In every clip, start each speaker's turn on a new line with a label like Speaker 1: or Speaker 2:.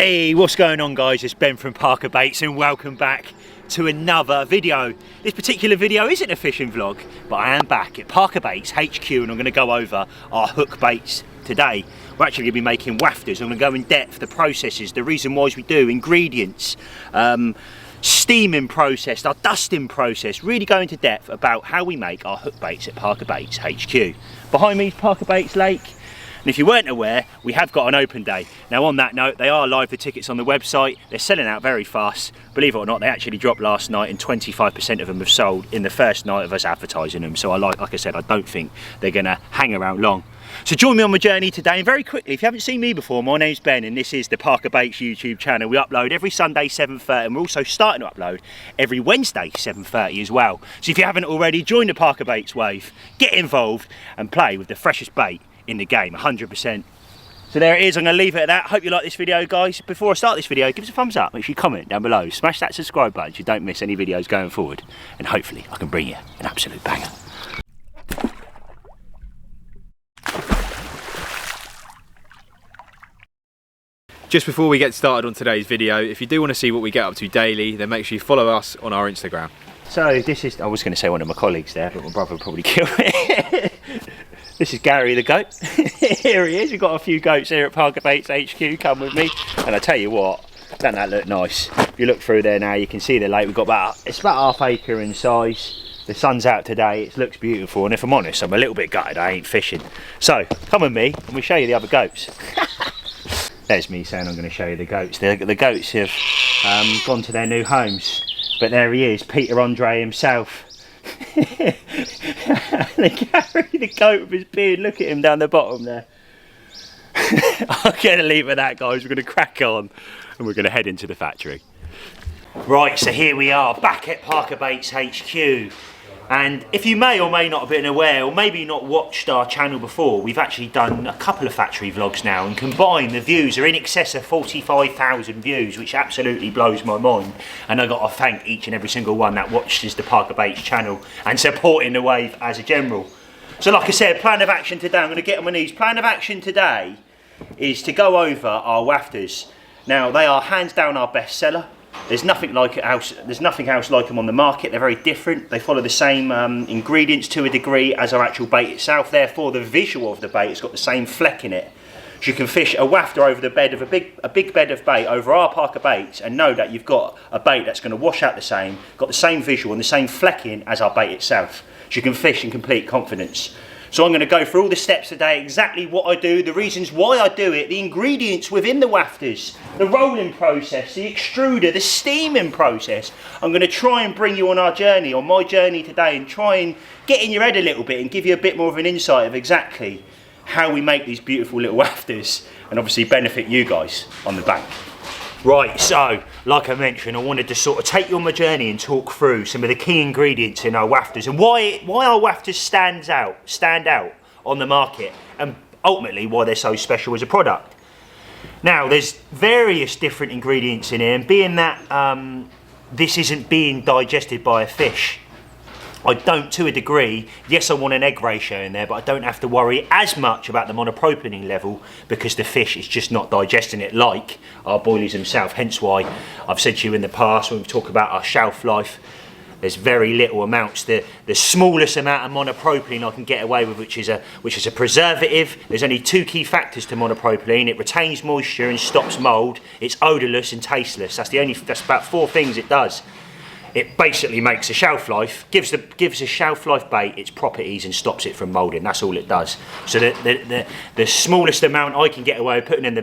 Speaker 1: Hey, what's going on guys? It's Ben from ParkerBaits and welcome back to another video. This particular video isn't a fishing vlog, but I am back at ParkerBaits HQ and I'm going to go over our hook baits today. We're actually going to be making wafters. I'm going to go in depth, the processes, the reason why we do, ingredients, steaming process, our dusting process, really go into depth about how we make our hook baits at ParkerBaits HQ. Behind me is ParkerBaits Lake. And if you weren't aware, we have got an open day. Now on that note, they are live, the tickets on the website. They're selling out very fast. Believe it or not, they actually dropped last night and 25% of them have sold in the first night of us advertising them. So like I said, I don't think they're gonna hang around long. So join me on my journey today, and very quickly, if you haven't seen me before, my name's Ben and this is the ParkerBaits YouTube channel. We upload every Sunday 7:30 and we're also starting to upload every Wednesday 7:30 as well. So if you haven't already, join the ParkerBaits wave, get involved and play with the freshest bait in the game, 100%. So there it is, I'm going to leave it at that. Hope you like this video guys. Before I start this video, give us a thumbs up, make sure you comment down below, smash that subscribe button so you don't miss any videos going forward, and hopefully I can bring you an absolute banger.
Speaker 2: Just before we get started on today's video, if you do want to see what we get up to daily, then make sure you follow us on our Instagram.
Speaker 1: So this is, I was going to say one of my colleagues there, but my brother would probably kill me. This is Gary the goat. Here he is. We've got a few goats here at ParkerBaits HQ. Come with me. And I tell you what, doesn't that look nice? If you look through there now, you can see the lake. We've got about, it's about half acre in size. The sun's out today. It looks beautiful. And if I'm honest, I'm a little bit gutted I ain't fishing. So come with me and we'll show you the other goats. There's me saying I'm going to show you the goats. The goats have gone to their new homes. But there he is, Peter Andre himself. Gary the goat with his beard, look at him down the bottom there. I'm going to leave it at that guys, we're going to crack on and we're going to head into the factory. Right, so here we are back at ParkerBaits HQ, and if you may or may not have been aware, or maybe not watched our channel before, we've actually done a couple of factory vlogs now, and combined the views are in excess of 45,000 views, which absolutely blows my mind. And I've got to thank each and every single one that watches the ParkerBaits channel and supporting the wave as a general. So like I said, plan of action today, I'm going to get on my knees. Plan of action today is to go over our wafters. Now they are hands down our best seller. There's nothing else like them on the market. They're very different. They follow the same ingredients to a degree as our actual bait itself. Therefore, the visual of the bait has got the same fleck in it. So you can fish a wafter over the bed of a big bed of bait over our ParkerBaits and know that you've got a bait that's going to wash out the same, got the same visual and the same flecking as our bait itself. So you can fish in complete confidence. So I'm going to go through all the steps today, exactly what I do, the reasons why I do it, the ingredients within the wafters, the rolling process, the extruder, the steaming process. I'm going to try and bring you on our journey, on my journey today, and try and get in your head a little bit and give you a bit more of an insight of exactly how we make these beautiful little wafters and obviously benefit you guys on the bank. Right, so like I mentioned, I wanted to sort of take you on my journey and talk through some of the key ingredients in our wafters and why our wafters stand out on the market, and ultimately why they're so special as a product. Now there's various different ingredients in here, and being that this isn't being digested by a fish, I don't, to a degree, yes I want an egg ratio in there, but I don't have to worry as much about the monopropylene level because the fish is just not digesting it like our boilies themselves. Hence why I've said to you in the past when we talk about our shelf life, there's very little amounts. The smallest amount of monopropylene I can get away with, which is a preservative. There's only two key factors to monopropylene. It retains moisture and stops mold. It's odourless and tasteless. That's about four things it does. It basically makes a shelf life, gives a shelf life bait its properties and stops it from moulding. That's all it does. So the smallest amount I can get away with putting in the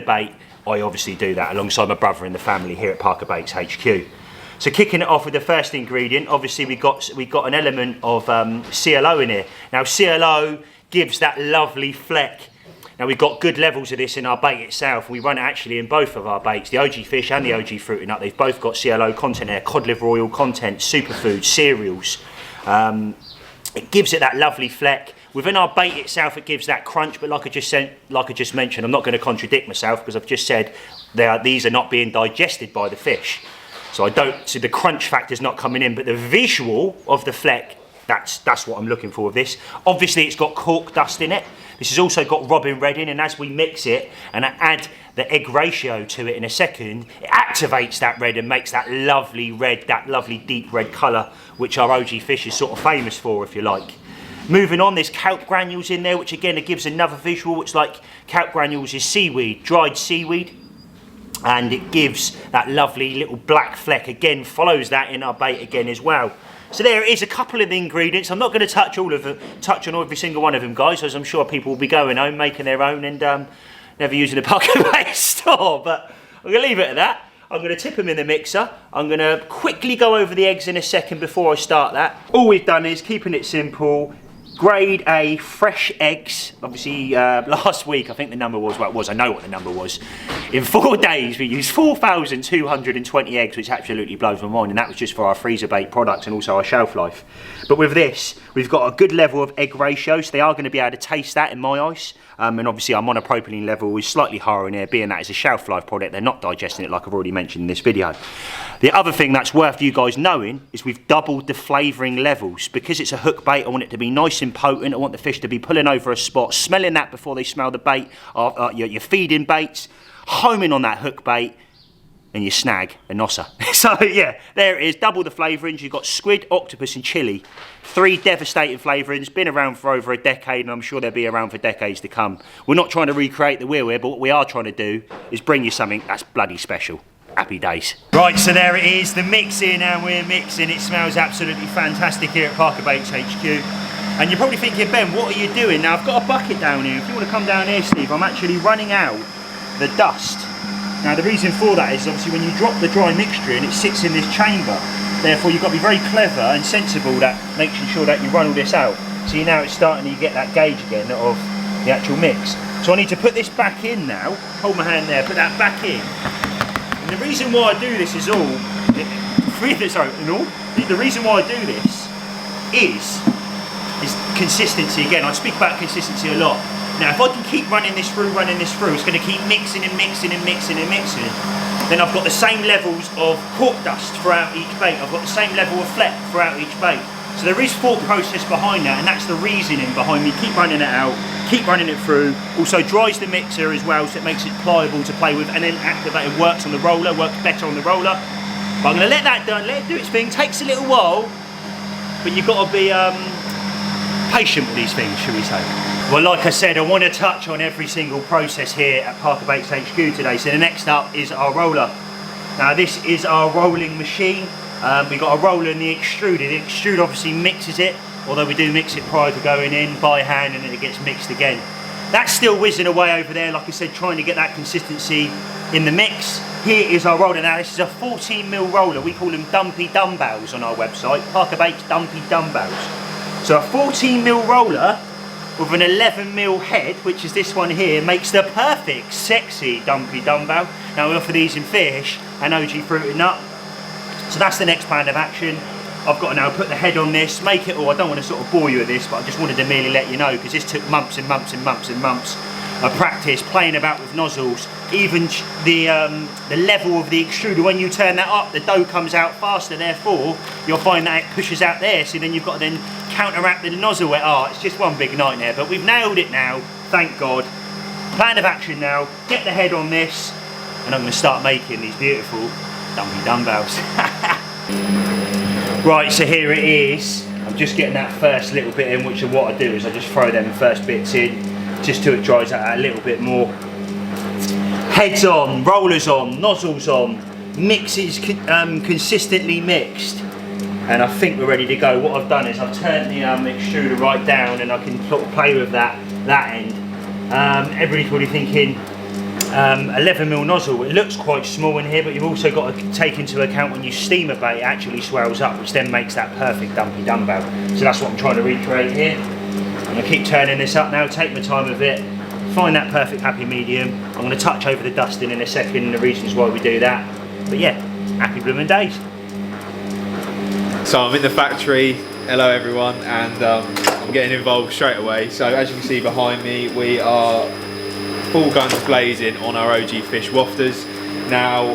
Speaker 1: bait, I obviously do that alongside my brother in the family here at ParkerBaits HQ. So kicking it off with the first ingredient, obviously we got an element of CLO in here. Now CLO gives that lovely fleck. Now we've got good levels of this in our bait itself. We run it actually in both of our baits, the OG Fish and the OG Fruiting Nut. They've both got CLO content there, cod liver oil content, superfoods, cereals. It gives it that lovely fleck. Within our bait itself, it gives that crunch, but like I just mentioned, I'm not going to contradict myself because I've just said these are not being digested by the fish. So I don't see the crunch factor's not coming in, but the visual of the fleck, that's what I'm looking for with this. Obviously, it's got cork dust in it. This has also got robin red in, and as we mix it and add the egg ratio to it in a second, it activates that red and makes that lovely red, that lovely deep red colour, which our OG Fish is sort of famous for, if you like. Moving on, there's kelp granules in there, which again, it gives another visual. It's like kelp granules is seaweed, dried seaweed, and it gives that lovely little black fleck. Again, follows that in our bait again as well. So there is a couple of the ingredients. I'm not going to touch on every single one of them, guys, as I'm sure people will be going home, making their own, and never using a ParkerBaits store. But I'm going to leave it at that. I'm going to tip them in the mixer. I'm going to quickly go over the eggs in a second before I start that. All we've done is, keeping it simple, grade A fresh eggs. Obviously last week, I think the number was, well, I know what the number was. In 4 days we used 4,220 eggs, which absolutely blows my mind, and that was just for our freezer bait products and also our shelf life. But with this, we've got a good level of egg ratio, so they are going to be able to taste that in my ice. And obviously our monopropylene level is slightly higher in here, being that it's a shelf life product. They're not digesting it like I've already mentioned in this video. The other thing that's worth you guys knowing is we've doubled the flavouring levels. Because it's a hook bait, I want it to be nice and potent. I want the fish to be pulling over a spot, smelling that before they smell the bait, your feeding baits, homing on that hook bait, and you snag a nosser. So yeah, there it is, double the flavourings. You've got squid, octopus and chilli. 3 devastating flavourings, been around for over a decade, and I'm sure they'll be around for decades to come. We're not trying to recreate the wheel here, but what we are trying to do is bring you something that's bloody special. Happy days. Right, so there it is, the mixing, and we're mixing. It smells absolutely fantastic here at ParkerBaits HQ. And you're probably thinking, Ben, what are you doing? Now, I've got a bucket down here. If you want to come down here, Steve, I'm actually running out the dust. Now, the reason for that is obviously when you drop the dry mixture in, it sits in this chamber. Therefore, you've got to be very clever and sensible that making sure that you run all this out. See, now it's starting to get that gauge again of the actual mix. So I need to put this back in now. Hold my hand there, put that back in. And the reason why I do this is the reason why I do this is consistency. Again, I speak about consistency a lot. Now, if I can keep running this through, it's going to keep mixing and mixing and mixing and mixing. Then I've got the same levels of cork dust throughout each bait. I've got the same level of fleck throughout each bait. So there is thought process behind that, and that's the reasoning behind me. Keep running it out, keep running it through. Also dries the mixer as well, so it makes it pliable to play with, and then activated works on the roller, works better on the roller. But I'm going to let that done, let it do its thing. Takes a little while, but you've got to be patient with these things, should we say. Well, like I said, I want to touch on every single process here at ParkerBaits HQ today. So the next up is our roller. Now this is our rolling machine. We've got a roller and the extruder. The extruder obviously mixes it, although we do mix it prior to going in by hand, and then it gets mixed again. That's still whizzing away over there, like I said, trying to get that consistency in the mix. Here is our roller. Now this is a 14mm roller. We call them dumpy dumbbells on our website, ParkerBaits dumpy dumbbells. So a 14mm roller with an 11mm head, which is this one here, makes the perfect sexy dumpy dumbbell. Now we offer these in fish and OG fruit and nut. So that's the next plan of action. I've got to now put the head on this, make it all. I don't want to sort of bore you with this, but I just wanted to merely let you know, because this took months and months and months and months of practice, playing about with nozzles. Even the level of the extruder, when you turn that up, the dough comes out faster, therefore you'll find that it pushes out there, so then you've got to then counteract the nozzle. It's just one big nightmare, but we've nailed it now, thank God. Plan of action now, get the head on this, and I'm going to start making these beautiful dumpy dumbbells. Right, so here it is. I'm just getting that first little bit in, which is what I do is I just throw them first bits in, just till it dries out a little bit more. Heads on, rollers on, nozzles on, mixes consistently mixed, and I think we're ready to go. What I've done is I've turned the extruder right down, and I can sort of play with that end. Everybody's probably thinking 11mm nozzle. It looks quite small in here, but you've also got to take into account when you steam a bait, it actually swells up, which then makes that perfect dumpy dumbbell. So that's what I'm trying to recreate here. I'm going to keep turning this up now, take my time with it, find that perfect happy medium. I'm going to touch over the dusting in a second and the reasons why we do that. But yeah, happy blooming days.
Speaker 2: So I'm in the factory, hello everyone, and I'm getting involved straight away. So as you can see behind me, we are full guns blazing on our OG Fish Wafters. Now,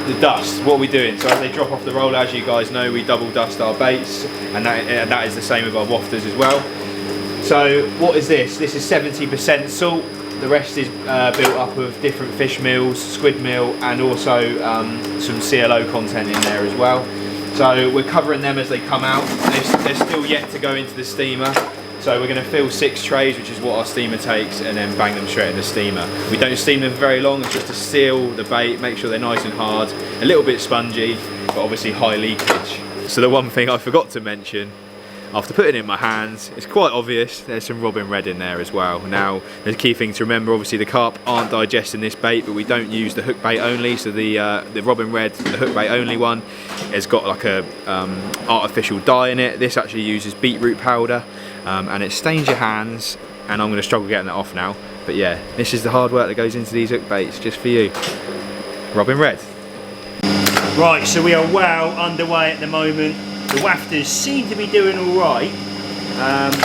Speaker 2: the dust, what are we doing? So as they drop off the roller, as you guys know, we double dust our baits, and that is the same with our wafters as well. So what is this? This is 70% salt. The rest is built up of different fish meals, squid meal, and also some CLO content in there as well. So we're covering them as they come out. They're still yet to go into the steamer. So we're going to fill 6 trays, which is what our steamer takes, and then bang them straight in the steamer. We don't steam them very long, it's just to seal the bait, make sure they're nice and hard, a little bit spongy, but obviously high leakage. So the one thing I forgot to mention, after putting it in my hands, it's quite obvious, there's some robin red in there as well. Now, the key thing to remember, obviously the carp aren't digesting this bait, but we don't use the hook bait only, so the robin red, the hook bait only one, has got like a artificial dye in it. This actually uses beetroot powder, and it stains your hands, and I'm going to struggle getting that off now. But yeah, this is the hard work that goes into these hook baits, just for you. Robin red.
Speaker 1: Right, so we are well underway at the moment. The wafters seem to be doing all right.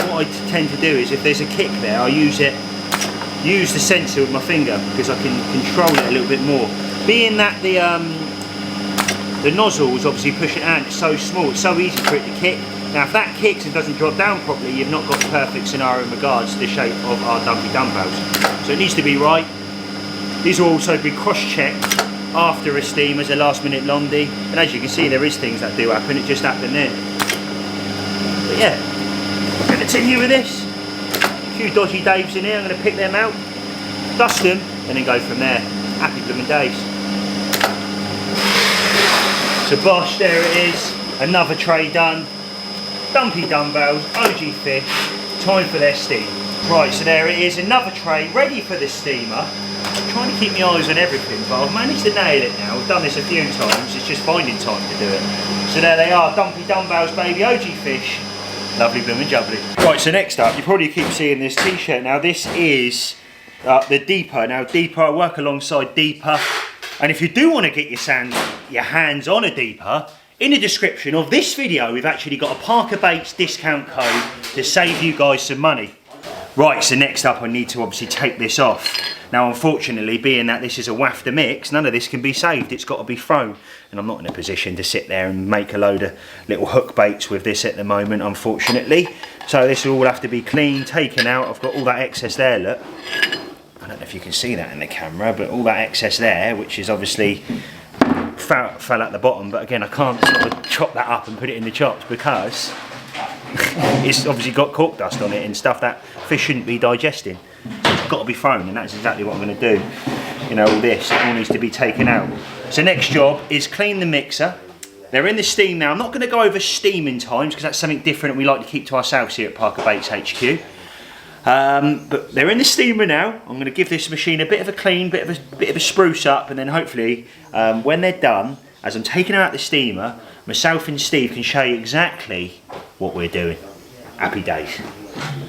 Speaker 1: What I tend to do is, if there's a kick there, I use the sensor with my finger, because I can control it a little bit more. Being that the nozzle is obviously pushing out, it's so small, it's so easy for it to kick. Now if that kicks and doesn't drop down properly, you've not got the perfect scenario in regards to the shape of our dumpy dumbbells. So it needs to be right. These will also be cross-checked after a steam as a last minute londy, and as you can see there is things that do happen, it just happened then. But yeah, I'm going to continue with this. A few dodgy Daves in here, I'm going to pick them out, dust them, and then go from there. Happy blooming days. So bosh, there it is, another tray done. Dumpy dumbbells, OG Fish, time for their steam. Right, so there it is, another tray ready for the steamer. I'm trying to keep my eyes on everything, but I've managed to nail it now. I've done this a few times, it's just finding time to do it. So there they are, dumpy dumbbells, baby, OG Fish. Lovely blooming jubbly. Right, so next up, you probably keep seeing this t-shirt now. This is the Deeper. Now Deeper, I work alongside Deeper, and if you do want to get your hands on a Deeper, in the description of this video, we've actually got a ParkerBaits discount code to save you guys some money. Right, so next up I need to obviously take this off. Now unfortunately, being that this is a wafter mix, none of this can be saved, it's got to be thrown. And I'm not in a position to sit there and make a load of little hook baits with this at the moment, unfortunately. So this will all have to be cleaned, taken out. I've got all that excess there, look. I don't know if you can see that in the camera, but all that excess there, which is obviously fell at the bottom, but again I can't sort of chop that up and put it in the chops because it's obviously got cork dust on it and stuff that fish shouldn't be digesting. So it's got to be thrown, and that's exactly what I'm going to do. You know, all this, it all needs to be taken out. So next job is clean the mixer. They're in the steam now. I'm not going to go over steaming times because that's something different we like to keep to ourselves here at ParkerBaits HQ. But they're in the steamer now. I'm going to give this machine a bit of a clean, bit of a spruce up, and then hopefully when they're done, as I'm taking out the steamer, myself and Steve can show you exactly what we're doing. Happy days.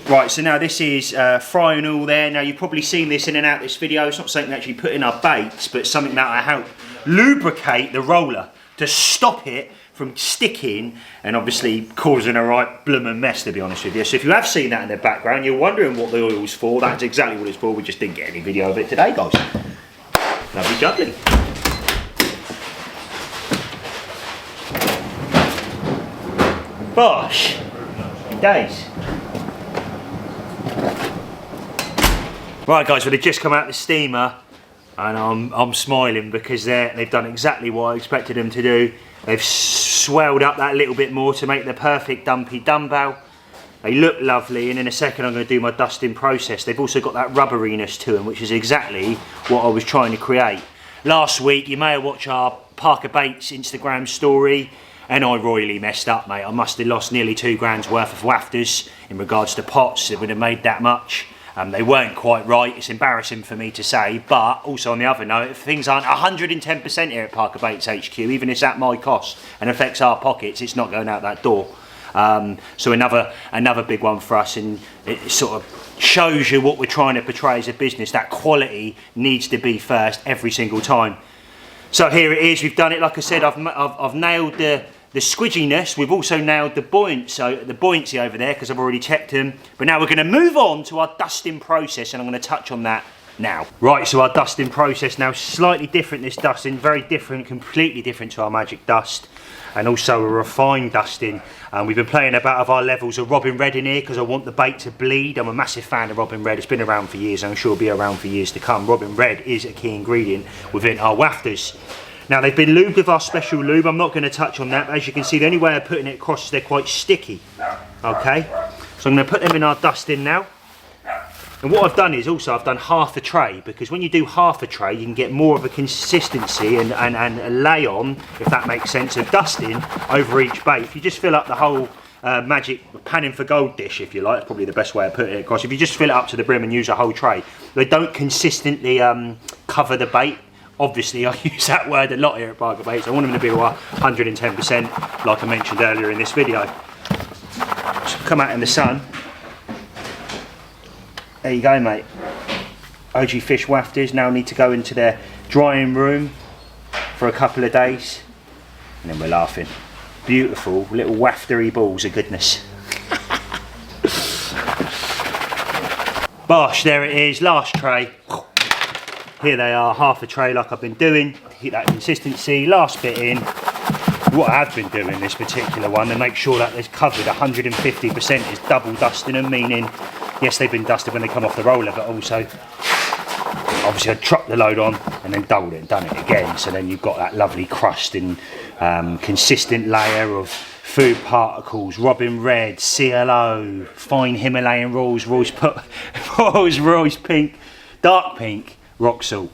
Speaker 1: Right, so now this is frying all there. Now you've probably seen this in and out this video. It's not something we actually put in our baits, but something that I help lubricate the roller to stop it from sticking and obviously causing a right bloomin' mess, to be honest with you. So if you have seen that in the background, you're wondering what the oil's for, that's exactly what it's for. We just didn't get any video of it today, guys. Lovely jubbly. Bosh. Days. Right guys, well they've just come out the steamer and I'm smiling because they've done exactly what I expected them to do. They've swelled up that little bit more to make the perfect dumpy dumbbell. They look lovely, and in a second I'm going to do my dusting process. They've also got that rubberiness to them, which is exactly what I was trying to create. Last week, you may have watched our ParkerBaits Instagram story, and I royally messed up, mate. I must have lost nearly 2 grand's worth of wafters in regards to pots. It would have made that much. They weren't quite right. It's embarrassing for me to say, but also on the other note, if things aren't 110% here at ParkerBaits HQ, even if it's at my cost and affects our pockets, it's not going out that door. So another big one for us, and it sort of shows you what we're trying to portray as a business. That quality needs to be first every single time. So here it is. We've done it. Like I said, I've nailed the squidginess. We've also nailed the buoyancy over there because I've already checked them. But now we're going to move on to our dusting process, and I'm going to touch on that now. Right, so our dusting process now, slightly different this dusting, very different, completely different to our magic dust, and also a refined dusting. We've been playing about of our levels of Robin Red in here because I want the bait to bleed. I'm a massive fan of Robin Red. It's been around for years and I'm sure it'll be around for years to come. Robin Red is a key ingredient within our wafters. Now they've been lubed with our special lube. I'm not going to touch on that, but as you can see, the only way of putting it across is they're quite sticky. Okay, so I'm going to put them in our dusting now. And what I've done is also I've done half a tray, because when you do half a tray you can get more of a consistency and a lay on, if that makes sense, of dusting over each bait. If you just fill up the whole magic panning for gold dish, if you like, that's probably the best way of putting it across. If you just fill it up to the brim and use a whole tray, they don't consistently cover the bait. Obviously I use that word a lot here at ParkerBaits. I want them to be 110% like I mentioned earlier in this video. So come out in the sun. There you go, mate. OG Fish Wafters now need to go into their drying room for a couple of days, and then we're laughing. Beautiful little waftery balls of goodness. Bosh, there it is, last tray. Here they are, half a tray like I've been doing. Keep that consistency, last bit in. What I have been doing this particular one, to make sure that it's covered 150%, is double dusting them, meaning yes, they've been dusted when they come off the roller, but also obviously I trucked the load on and then doubled it and done it again, so then you've got that lovely crust and consistent layer of food particles, Robin Red, CLO, fine Himalayan royals pink, dark pink, rock salt.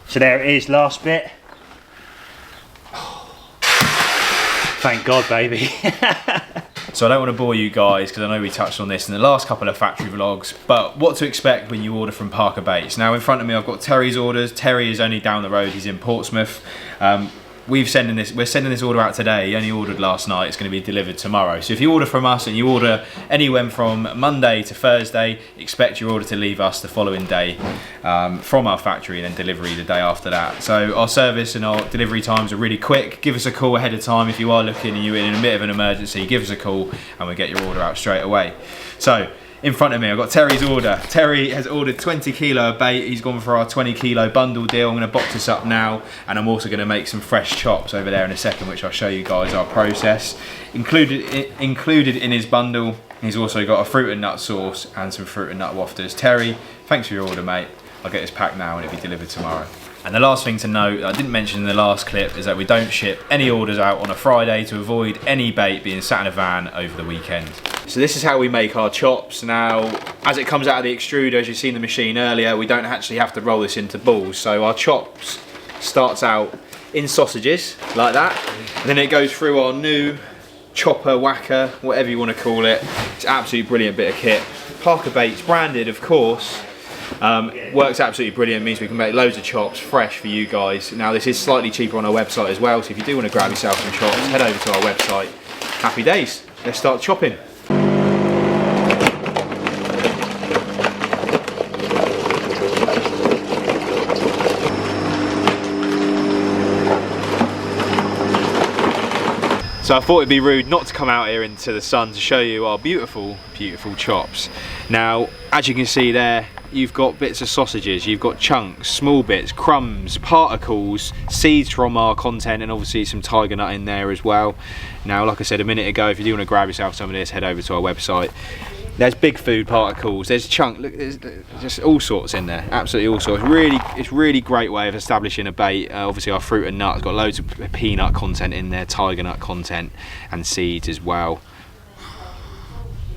Speaker 1: So there it is, last bit. Thank God, baby.
Speaker 2: So I don't want to bore you guys because I know we touched on this in the last couple of factory vlogs, but what to expect when you order from ParkerBaits. Now in front of me I've got Terry's orders. Terry is only down the road, he's in Portsmouth. We're sending this order out today. He only ordered last night. It's going to be delivered tomorrow. So if you order from us and you order anywhere from Monday to Thursday, expect your order to leave us the following day from our factory, and then delivery the day after that. So our service and our delivery times are really quick. Give us a call ahead of time if you are looking and you're in a bit of an emergency. Give us a call and we'll get your order out straight away. So in front of me I've got Terry's order. Terry has ordered 20 kilo of bait. He's gone for our 20 kilo bundle deal. I'm going to box this up now, and I'm also going to make some fresh chops over there in a second, which I'll show you guys our process. Included in his bundle, he's also got a fruit and nut sauce and some fruit and nut wafters. Terry, thanks for your order, mate. I'll get this packed now and it'll be delivered tomorrow. And the last thing to note, I didn't mention in the last clip, is that we don't ship any orders out on a Friday to avoid any bait being sat in a van over the weekend. So this is how we make our chops. Now, as it comes out of the extruder, as you've seen the machine earlier, we don't actually have to roll this into balls. So our chops starts out in sausages, like that. And then it goes through our new chopper, whacker, whatever you want to call it. It's an absolutely brilliant bit of kit. ParkerBaits branded, of course. Works absolutely brilliant, means we can make loads of chops fresh for you guys. Now this is slightly cheaper on our website as well, so if you do want to grab yourself some chops, head over to our website. Happy days, let's start chopping. So I thought it'd be rude not to come out here into the sun to show you our beautiful, beautiful chops. Now, as you can see there, you've got bits of sausages, you've got chunks, small bits, crumbs, particles, seeds from our content, and obviously some tiger nut in there as well. Now, like I said a minute ago, if you do want to grab yourself some of this, head over to our website. There's big food particles, there's chunk, look, there's just all sorts in there, absolutely all sorts. It's really great way of establishing a bait. Obviously our fruit and nut has got loads of peanut content in there, tiger nut content, and seeds as well.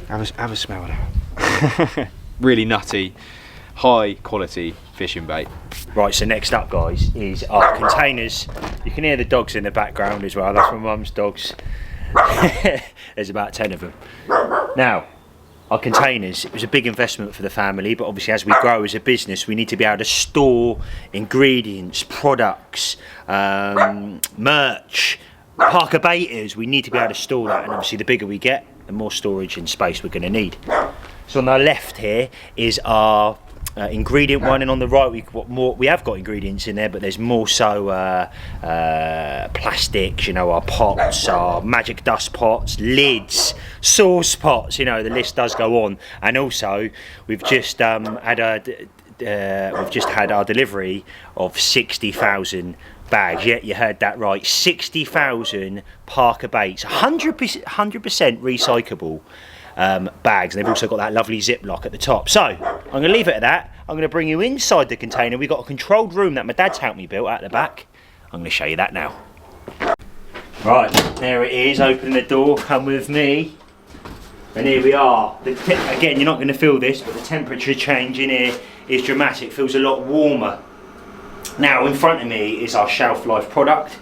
Speaker 2: Have a smell of that. Really nutty, high quality fishing bait.
Speaker 1: Right, so next up, guys, is our containers. You can hear the dogs in the background as well. That's my mum's dogs. There's about 10 of them. Now, our containers, it was a big investment for the family, but obviously as we grow as a business, we need to be able to store ingredients, products, merch, ParkerBaiters. We need to be able to store that, and obviously the bigger we get, the more storage and space we're going to need. So on the left here is our ingredient one, and on the right we have got ingredients in there, but there's more so plastics, you know, our pots, our magic dust pots, lids, sauce pots, you know, the list does go on. And also we've just had had our delivery of 60,000 bags. Yeah, you heard that right. 60,000 ParkerBaits, 100% recyclable bags, and they've also got that lovely Ziploc at the top. So I'm going to leave it at that. I'm going to bring you inside the container. We've got a controlled room that my dad's helped me build at the back. I'm going to show you that now. Right, there it is. Open the door, come with me. And here we are. Again, you're not going to feel this, but the temperature change in here is dramatic. It feels a lot warmer. Now, in front of me is our shelf life product.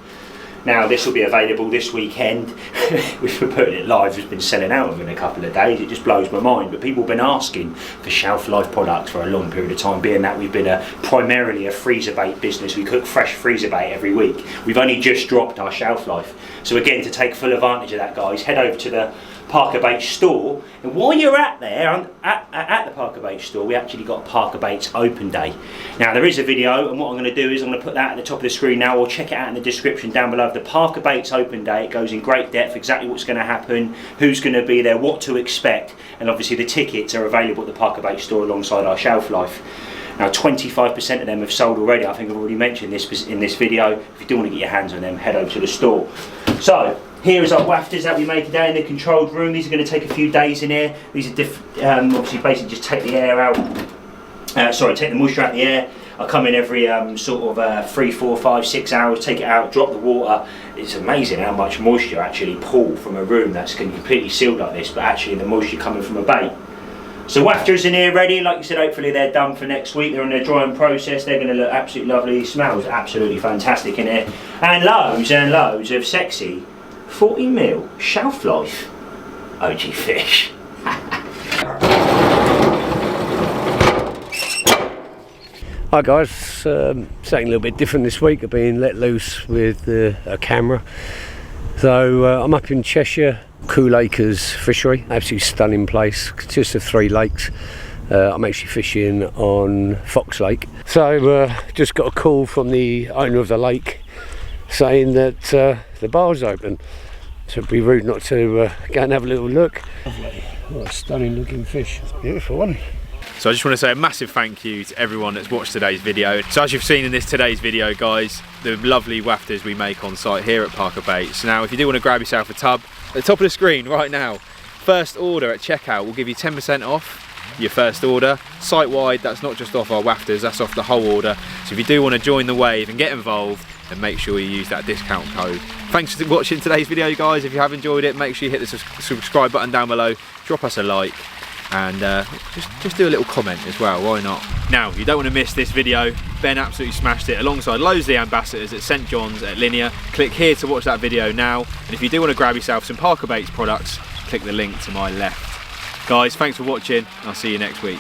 Speaker 1: Now, this will be available this weekend. We're putting it live. It's been selling out within a couple of days. It just blows my mind. But people have been asking for shelf life products for a long period of time, being that we've been primarily a freezer bait business. We cook fresh freezer bait every week. We've only just dropped our shelf life. So again, to take full advantage of that, guys, head over to the ParkerBaits store, and while you're at there, at the ParkerBaits store, we actually got a ParkerBaits open day. Now there is a video, and what I'm going to do is I'm going to put that at the top of the screen now, or check it out in the description down below. The ParkerBaits open day, it goes in great depth, exactly what's going to happen, who's going to be there, what to expect, and obviously the tickets are available at the ParkerBaits store alongside our shelf life. Now 25% of them have sold already. I think I've already mentioned this in this video. If you do want to get your hands on them, head over to the store. So here is our wafters that we made today in the controlled room. These are going to take a few days in here. These are obviously basically just take the air out. Take the moisture out of the air. I come in every 3, 4, 5, 6 hours, take it out, drop the water. It's amazing how much moisture actually pull from a room that's completely sealed like this, but actually the moisture coming from a bait. So wafters in here ready, like you said, hopefully they're done for next week. They're in their drying process. They're going to look absolutely lovely. Smells absolutely fantastic in here. And loads of sexy 40mm shelf life OG Fish.
Speaker 3: Hi guys, something a little bit different this week. I've been let loose with a camera. So I'm up in Cheshire, Cool Acres Fishery, absolutely stunning place, consists of 3 lakes. I'm actually fishing on Fox Lake. So just got a call from the owner of the lake saying that the bar's open. So it'd be rude not to go and have a little look. Lovely, what a stunning looking fish. It's beautiful, wasn't it?
Speaker 2: So I just want to say a massive thank you to everyone that's watched today's video. So as you've seen in today's video, guys, the lovely wafters we make on site here at ParkerBaits. Now, if you do want to grab yourself a tub, at the top of the screen right now, first order at checkout will give you 10% off your first order. Site-wide, that's not just off our wafters, that's off the whole order. So if you do want to join the wave and get involved, then make sure you use that discount code. Thanks for watching today's video, guys. If you have enjoyed it, make sure you hit the subscribe button down below, drop us a like, and just do a little comment as well, why not? Now, you don't want to miss this video. Ben absolutely smashed it alongside loads of the ambassadors at St John's at Linear. Click here to watch that video now, and if you do want to grab yourself some ParkerBaits products, click the link to my left. Guys, thanks for watching, and I'll see you next week.